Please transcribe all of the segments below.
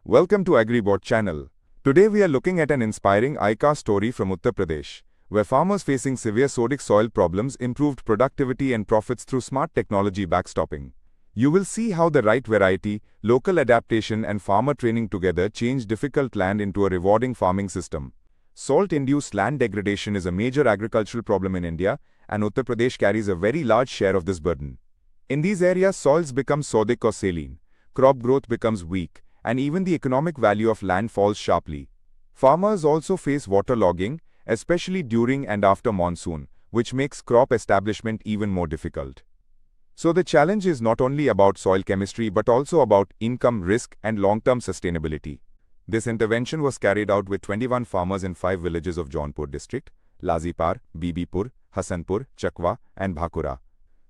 Welcome to AgriBot channel. Today we are looking at an inspiring ICAR story from Uttar Pradesh, where farmers facing severe sodic soil problems improved productivity and profits through smart technology backstopping. You will see how the right variety, local adaptation and farmer training together change difficult land into a rewarding farming system. Salt-induced land degradation is a major agricultural problem in India, and Uttar Pradesh carries a very large share of this burden. In these areas, soils become sodic or saline, crop growth becomes weak, and even the economic value of land falls sharply. Farmers also face waterlogging, especially during and after monsoon, which makes crop establishment even more difficult. So the challenge is not only about soil chemistry but also about income risk and long-term sustainability. This intervention was carried out with 21 farmers in 5 villages of Jaunpur district: Lazipar, Bibipur, Hasanpur, Chakwa, and Bhakura.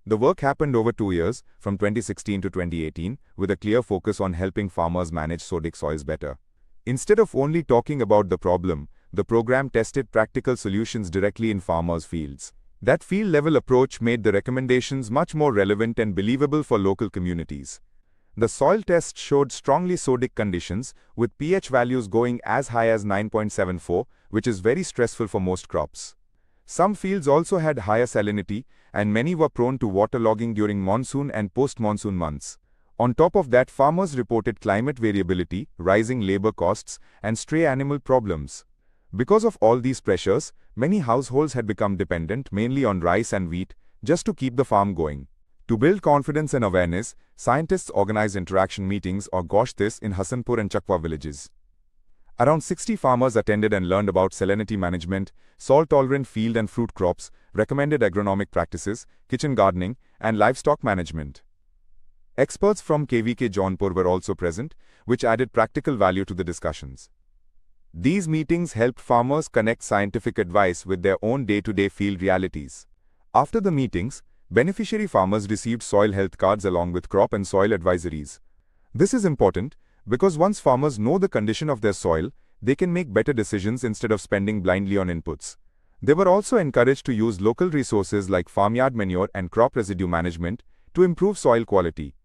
The work happened over 2 years, from 2016 to 2018, with a clear focus on helping farmers manage sodic soils better. Instead of only talking about the problem, the program tested practical solutions directly in farmers' fields. That field-level approach made the recommendations much more relevant and believable for local communities. The soil test showed strongly sodic conditions, with pH values going as high as 9.74, which is very stressful for most crops. Some fields also had higher salinity, and many were prone to waterlogging during monsoon and post-monsoon months. On top of that, farmers reported climate variability, rising labor costs, and stray animal problems. Because of all these pressures, many households had become dependent mainly on rice and wheat just to keep the farm going. To build confidence and awareness, scientists organized interaction meetings or GOSH in Hasanpur and Chakwa villages. Around 60 farmers attended and learned about salinity management, salt-tolerant field and fruit crops, recommended agronomic practices, kitchen gardening, and livestock management. Experts from KVK Jaunpur were also present, which added practical value to the discussions. These meetings helped farmers connect scientific advice with their own day-to-day field realities. After the meetings, beneficiary farmers received soil health cards along with crop and soil advisories. This is important because once farmers know the condition of their soil, they can make better decisions instead of spending blindly on inputs. They were also encouraged to use local resources like farmyard manure and crop residue management to improve soil quality.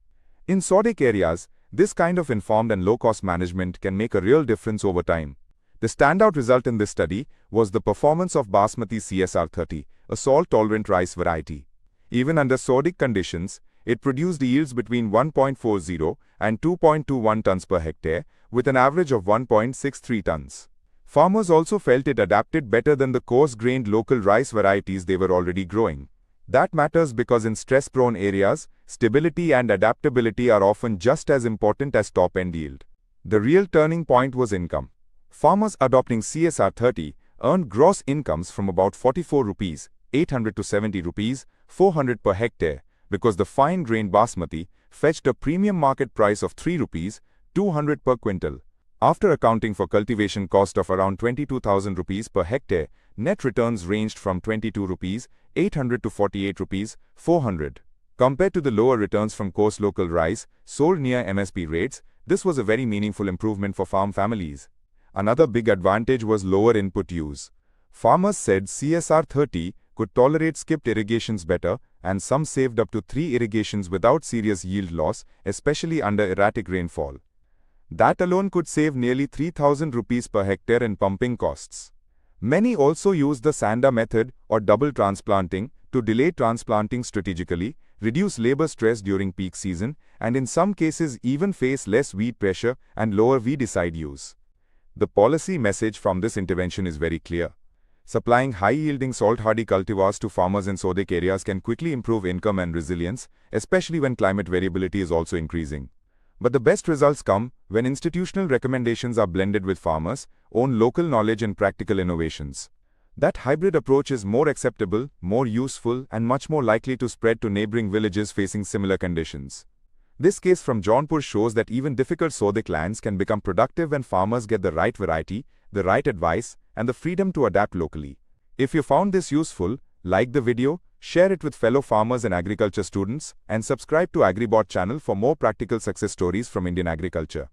In sodic areas, this kind of informed and low-cost management can make a real difference over time. The standout result in this study was the performance of Basmati CSR-30, a salt-tolerant rice variety. Even under sodic conditions, it produced yields between 1.40 and 2.21 tons per hectare, with an average of 1.63 tons. Farmers also felt it adapted better than the coarse-grained local rice varieties they were already growing. That matters because in stress-prone areas, stability and adaptability are often just as important as top-end yield. The real turning point was income. Farmers adopting CSR-30 earned gross incomes from about 44 rupees, 800 to 70 rupees, 400 per hectare, because the fine-grained basmati fetched a premium market price of 3 rupees, 200 per quintal. After accounting for cultivation cost of around 22,000 rupees per hectare, net returns ranged from 22 rupees, 800 to 48 rupees, 400. Compared to the lower returns from coarse local rice, sold near MSP rates, this was a very meaningful improvement for farm families. Another big advantage was lower input use. Farmers said CSR-30 could tolerate skipped irrigations better, and some saved up to 3 irrigations without serious yield loss, especially under erratic rainfall. That alone could save nearly 3,000 rupees per hectare in pumping costs. Many also used the Sanda method or double transplanting to delay transplanting strategically, reduce labor stress during peak season, and in some cases even face less weed pressure and lower weedicide use. The policy message from this intervention is very clear. Supplying high-yielding salt-hardy cultivars to farmers in sodic areas can quickly improve income and resilience, especially when climate variability is also increasing. But the best results come when institutional recommendations are blended with farmers' own local knowledge and practical innovations. That hybrid approach is more acceptable, more useful, and much more likely to spread to neighboring villages facing similar conditions. This case from Jaunpur shows that even difficult sodic lands can become productive when farmers get the right variety, the right advice, and the freedom to adapt locally. If you found this useful, like the video, share it with fellow farmers and agriculture students, and subscribe to AgriBot channel for more practical success stories from Indian agriculture.